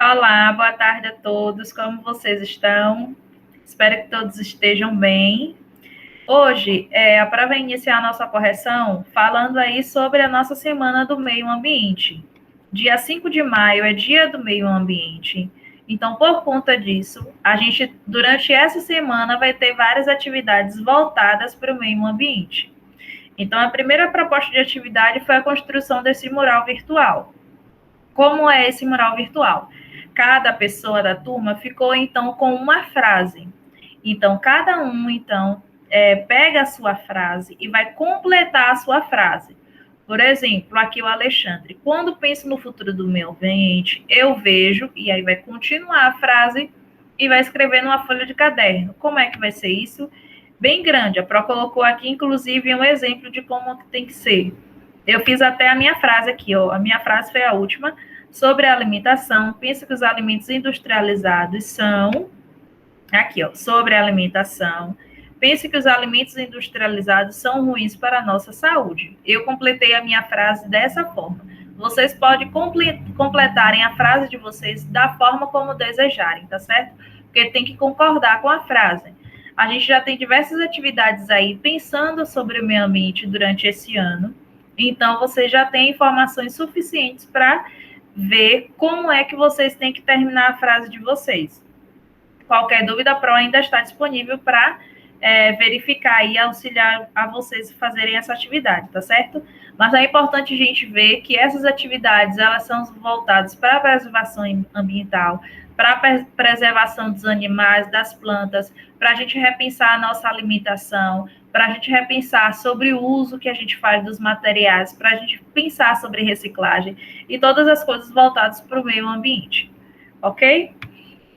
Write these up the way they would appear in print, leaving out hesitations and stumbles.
Olá, boa tarde a todos, como vocês estão? Espero que todos estejam bem. Hoje, para iniciar a nossa correção, falando aí sobre a nossa Semana do Meio Ambiente. Dia 5 de maio é Dia do Meio Ambiente. Então, por conta disso, a gente, durante essa semana, vai ter várias atividades voltadas para o meio ambiente. Então, a primeira proposta de atividade foi a construção desse mural virtual. Como é esse mural virtual? Cada pessoa da turma ficou, então, com uma frase. Então, cada um, então, pega a sua frase e vai completar a sua frase. Por exemplo, aqui o Alexandre. Quando penso no futuro do meio ambiente, eu vejo, e aí vai continuar a frase e vai escrever numa folha de caderno. Como é que vai ser isso? Bem grande. A Pro colocou aqui, inclusive, um exemplo de como tem que ser. Eu fiz até a minha frase aqui, ó. A minha frase foi a última. Sobre a alimentação, penso que os alimentos industrializados são... Aqui, ó. Sobre a alimentação, pense que os alimentos industrializados são ruins para a nossa saúde. Eu completei a minha frase dessa forma. Vocês podem completarem a frase de vocês da forma como desejarem, tá certo? Porque tem que concordar com a frase. A gente já tem diversas atividades aí pensando sobre o meio ambiente durante esse ano. Então, vocês já têm informações suficientes para ver como é que vocês têm que terminar a frase de vocês. Qualquer dúvida, a Pro ainda está disponível para verificar e auxiliar a vocês fazerem essa atividade, tá certo? Mas é importante a gente ver que essas atividades, elas são voltadas para a preservação ambiental, para a preservação dos animais, das plantas, para a gente repensar a nossa alimentação, para a gente repensar sobre o uso que a gente faz dos materiais, para a gente pensar sobre reciclagem e todas as coisas voltadas para o meio ambiente, ok?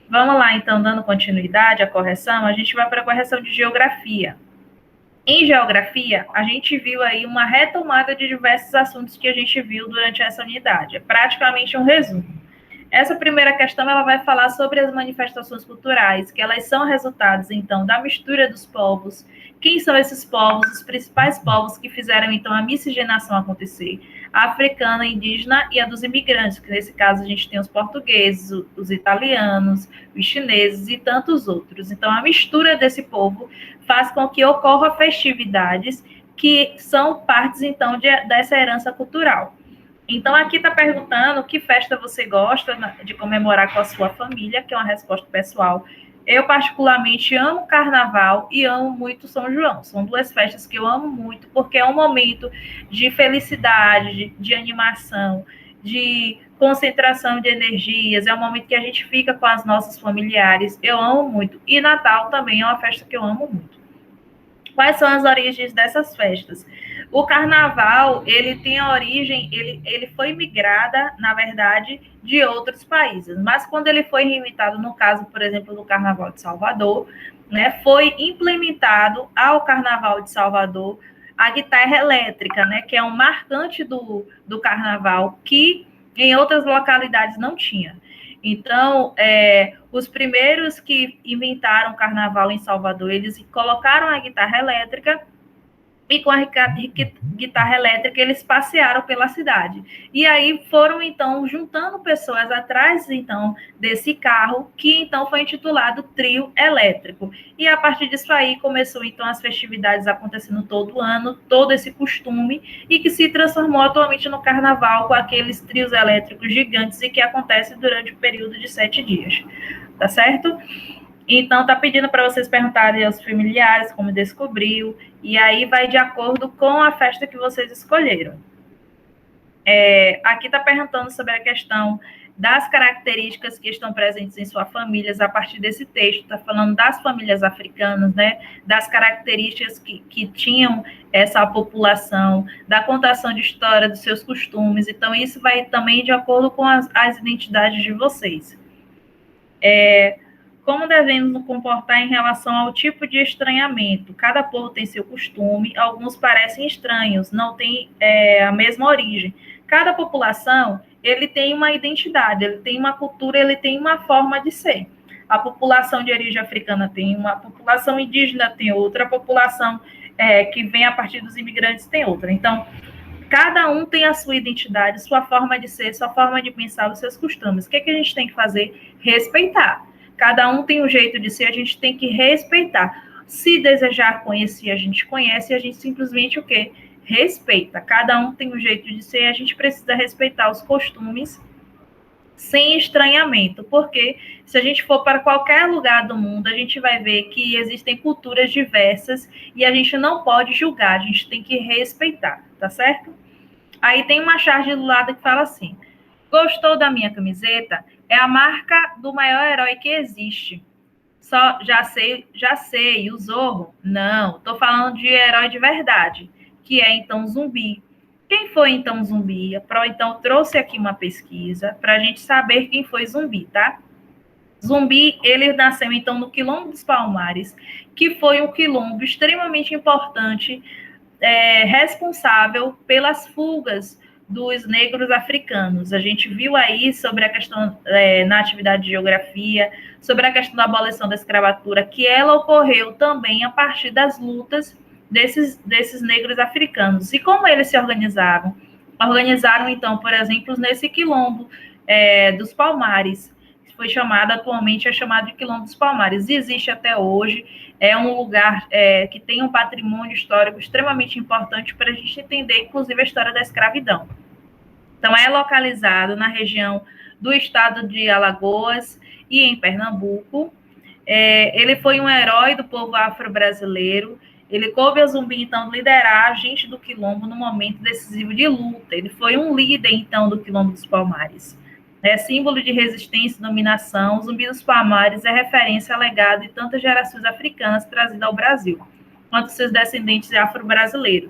Vamos lá, então, dando continuidade à correção, a gente vai para a correção de geografia. Em geografia, a gente viu aí uma retomada de diversos assuntos que a gente viu durante essa unidade. É praticamente um resumo. Essa primeira questão, ela vai falar sobre as manifestações culturais, que elas são resultados, então, da mistura dos povos. Quem são esses povos? Os principais povos que fizeram, então, a miscigenação acontecer. A africana, a indígena e a dos imigrantes, que nesse caso a gente tem os portugueses, os italianos, os chineses e tantos outros. Então, a mistura desse povo faz com que ocorram festividades que são partes, então, dessa herança cultural. Então, aqui está perguntando que festa você gosta de comemorar com a sua família, que é uma resposta pessoal. Eu, particularmente, amo Carnaval e amo muito São João. São duas festas que eu amo muito, porque é um momento de felicidade, de animação, de concentração de energias. É um momento que a gente fica com as nossas familiares. Eu amo muito. E Natal também é uma festa que eu amo muito. Quais são as origens dessas festas? O carnaval, ele tem a origem, ele foi migrada, na verdade, de outros países, mas quando ele foi reinventado, no caso, por exemplo, do Carnaval de Salvador, né, foi implementado ao Carnaval de Salvador a guitarra elétrica, né, que é um marcante do carnaval, que em outras localidades não tinha. Então, os primeiros que inventaram o carnaval em Salvador, eles colocaram a guitarra elétrica e com a guitarra elétrica eles passearam pela cidade. E aí foram, então, juntando pessoas atrás, então, desse carro, que, então, foi intitulado Trio Elétrico. E, a partir disso aí, começou, então, as festividades acontecendo todo ano, todo esse costume, e que se transformou atualmente no carnaval, com aqueles trios elétricos gigantes e que acontece durante o período de 7 dias. Tá certo? Então, está pedindo para vocês perguntarem aos familiares como descobriu, e aí vai de acordo com a festa que vocês escolheram. Aqui está perguntando sobre a questão das características que estão presentes em suas famílias a partir desse texto. Está falando das famílias africanas, né? Das características que tinham essa população, da contação de história, dos seus costumes. Então, isso vai também de acordo com as identidades de vocês. Como devemos nos comportar em relação ao tipo de estranhamento? Cada povo tem seu costume, alguns parecem estranhos, não têm a mesma origem. Cada população, ele tem uma identidade, ele tem uma cultura, ele tem uma forma de ser. A população de origem africana tem uma, a população indígena tem outra, a população que vem a partir dos imigrantes tem outra. Então, Cada um tem a sua identidade, sua forma de ser, sua forma de pensar, os seus costumes. O que a gente tem que fazer? Respeitar. Cada um tem um jeito de ser, a gente tem que respeitar. Se desejar conhecer, a gente conhece, e a gente simplesmente o quê? Respeita. Cada um tem um jeito de ser, a gente precisa respeitar os costumes sem estranhamento, porque se a gente for para qualquer lugar do mundo, a gente vai ver que existem culturas diversas e a gente não pode julgar, a gente tem que respeitar, tá certo? Aí tem uma charge do lado que fala assim: gostou da minha camiseta? É a marca do maior herói que existe. Só já sei, o Zorro? Não, tô falando de herói de verdade, que é então Zumbi. Quem foi então Zumbi? A Pro então trouxe aqui uma pesquisa para a gente saber quem foi Zumbi, tá? Zumbi, ele nasceu então no Quilombo dos Palmares, que foi um quilombo extremamente importante, responsável pelas fugas dos negros africanos. A gente viu aí sobre a questão na atividade de geografia, sobre a questão da abolição da escravatura, que ela ocorreu também a partir das lutas desses negros africanos. E como eles se organizavam? Organizaram, então, por exemplo, nesse quilombo dos Palmares, que foi atualmente é chamado de Quilombo dos Palmares, e existe até hoje, é um lugar que tem um patrimônio histórico extremamente importante para a gente entender, inclusive, a história da escravidão. Então, é localizado na região do estado de Alagoas e em Pernambuco. Ele foi um herói do povo afro-brasileiro. Ele coube a Zumbi, então, liderar a gente do Quilombo no momento decisivo de luta. Ele foi um líder, então, do Quilombo dos Palmares. Símbolo de resistência e dominação, o Zumbi dos Palmares é referência a legado de tantas gerações africanas trazidas ao Brasil, quanto seus descendentes afro-brasileiros.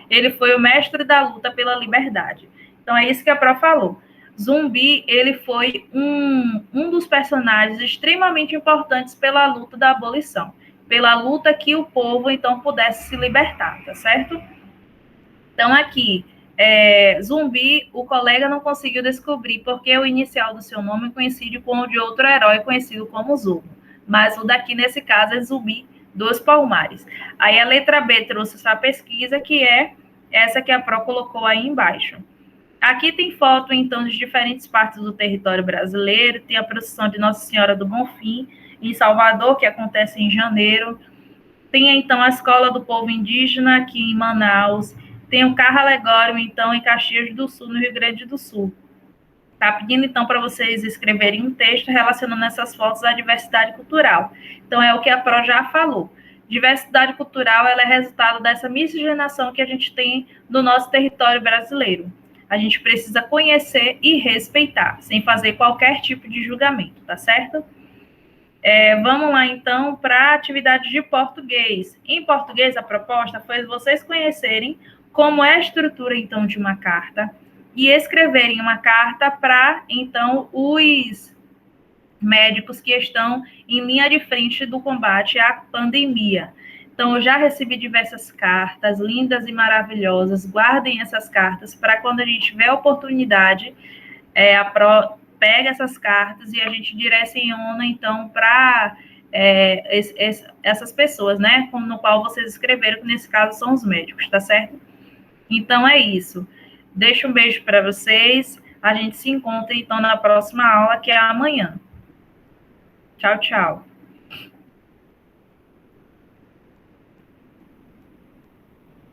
Ele foi o mestre da luta pela liberdade. Então, é isso que a Pro falou. Zumbi, ele foi um dos personagens extremamente importantes pela luta da abolição, pela luta que o povo, então, pudesse se libertar, tá certo? Então, aqui, Zumbi, o colega não conseguiu descobrir porque o inicial do seu nome coincide com o de outro herói conhecido como Zorro. Mas o daqui, nesse caso, é Zumbi dos Palmares. Aí a letra B trouxe essa pesquisa, que é essa que a Pro colocou aí embaixo. Aqui tem foto, então, de diferentes partes do território brasileiro. Tem a procissão de Nossa Senhora do Bonfim, em Salvador, que acontece em janeiro. Tem, então, a Escola do Povo Indígena, aqui em Manaus. Tem o carro alegórico, então, em Caxias do Sul, no Rio Grande do Sul. Tá pedindo, então, para vocês escreverem um texto relacionando essas fotos à diversidade cultural. Então, é o que a Pro já falou. Diversidade cultural, ela é resultado dessa miscigenação que a gente tem no nosso território brasileiro. A gente precisa conhecer e respeitar, sem fazer qualquer tipo de julgamento, tá certo? Vamos lá, então, para a atividade de português. Em português, a proposta foi vocês conhecerem como é a estrutura, então, de uma carta e escreverem uma carta para, então, os médicos que estão em linha de frente do combate à pandemia. Então, eu já recebi diversas cartas, lindas e maravilhosas. Guardem essas cartas para quando a gente tiver oportunidade, a Pro pega essas cartas e a gente direciona, então, para essas pessoas, né, no qual vocês escreveram, que nesse caso são os médicos, tá certo? Então, é isso. Deixo um beijo para vocês. A gente se encontra, então, na próxima aula, que é amanhã. Tchau, tchau.